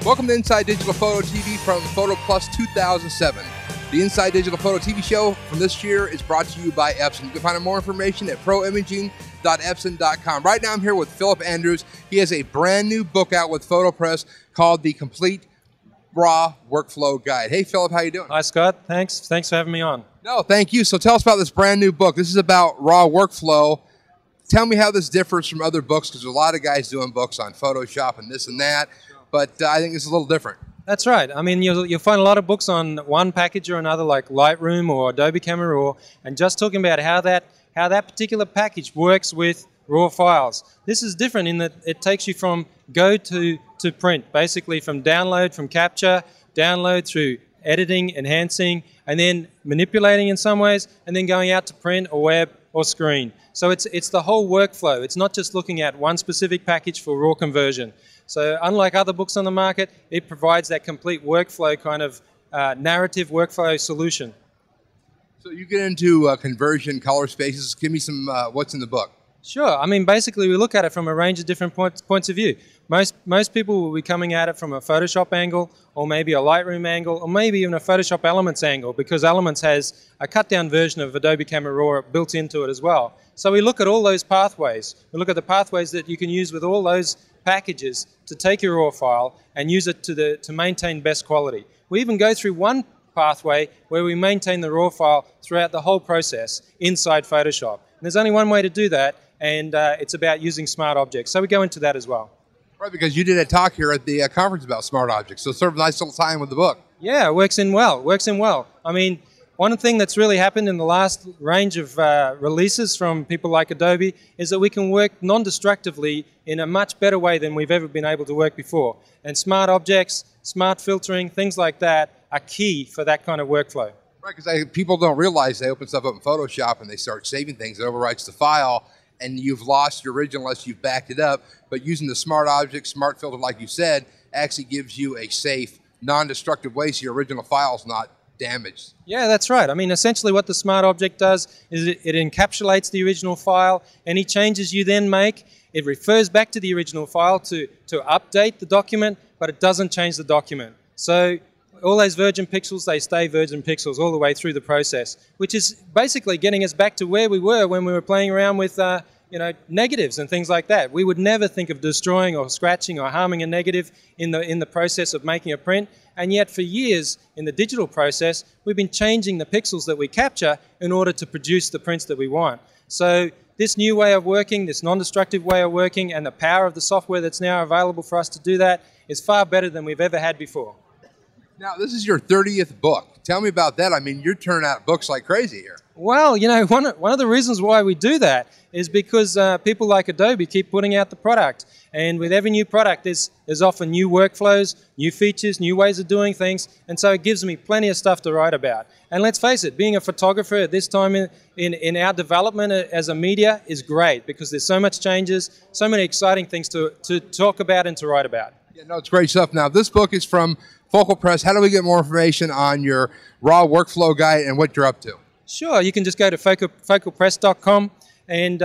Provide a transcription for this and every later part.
Welcome to Inside Digital Photo TV from PhotoPlus 2007. The Inside Digital Photo TV show from this year is brought to you by Epson. You can find out more information at proimaging.epson.com. Right now I'm here with Philip Andrews. He has a brand new book out with PhotoPlus called The Complete Raw Workflow Guide. Hey Philip, how you doing? Hi Scott, thanks for having me on. No, thank you. So tell us about this brand new book. This is about raw workflow. Tell me how this differs from other books, because there's a lot of guys doing books on Photoshop and this and that. But I think it's a little different. That's right. I mean, you'll find a lot of books on one package or another, like Lightroom or Adobe Camera Raw, and just talking about how that particular package works with raw files. This is different in that it takes you from go to print, basically from download, from capture, download through editing, enhancing, and then manipulating in some ways, and then going out to print or web or screen. So it's the whole workflow. It's not just looking at one specific package for raw conversion. So unlike other books on the market, it provides that complete workflow kind of narrative workflow solution. So you get into conversion, color spaces. Give me some what's in the book. Sure. I mean, basically, we look at it from a range of different points of view. Most people will be coming at it from a Photoshop angle, or maybe a Lightroom angle, or maybe even a Photoshop Elements angle, because Elements has a cut-down version of Adobe Camera Raw built into it as well. So we look at all those pathways. We look at the pathways that you can use with all those packages to take your raw file and use it to maintain best quality. We even go through one pathway where we maintain the raw file throughout the whole process inside Photoshop. And there's only one way to do that, and it's about using smart objects. So we go into that as well. Right, because you did a talk here at the conference about smart objects, so sort of a nice little tie-in with the book. Yeah, it works in well, works in well. I mean, one thing that's really happened in the last range of releases from people like Adobe is that we can work non-destructively in a much better way than we've ever been able to work before. And smart objects, smart filtering, things like that are key for that kind of workflow. Right, because people don't realize they open stuff up in Photoshop and they start saving things, it overwrites the file, and you've lost your original unless you've backed it up. But using the smart object, smart filter, like you said, actually gives you a safe, non-destructive way so your original file is not damaged. Yeah, that's right. I mean, essentially what the smart object does is it encapsulates the original file. Any changes you then make, it refers back to the original file to update the document, but it doesn't change the document. So all those virgin pixels, they stay virgin pixels all the way through the process, which is basically getting us back to where we were when we were playing around with negatives and things like that. We would never think of destroying or scratching or harming a negative in the process of making a print. And yet for years in the digital process, we've been changing the pixels that we capture in order to produce the prints that we want. So this new way of working, this non-destructive way of working, and the power of the software that's now available for us to do that is far better than we've ever had before. Now, this is your 30th book. Tell me about that. I mean, you're turning out books like crazy here. Well, you know, one of the reasons why we do that is because people like Adobe keep putting out the product. And with every new product, there's often new workflows, new features, new ways of doing things. And so it gives me plenty of stuff to write about. And let's face it, being a photographer at this time in our development as a media is great, because there's so much changes, so many exciting things to talk about and to write about. Yeah, no, it's great stuff. Now, this book is from PhotoPlus. How do we get more information on your raw workflow guide and what you're up to? Sure, you can just go to PhotoPlus.com and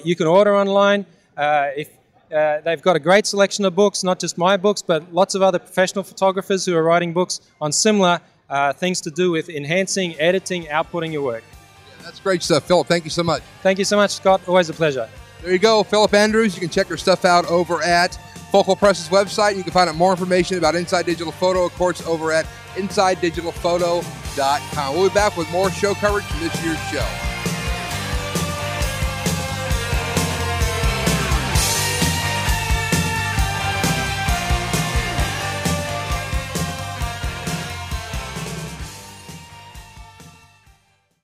you can order online. They've got a great selection of books, not just my books, but lots of other professional photographers who are writing books on similar things to do with enhancing, editing, outputting your work. Yeah, that's great stuff. Philip, thank you so much. Thank you so much, Scott. Always a pleasure. There you go, Philip Andrews. You can check your stuff out over at PhotoPlus' website. You can find out more information about Inside Digital Photo, of course, over at InsideDigitalPhoto.com. We'll be back with more show coverage from this year's show.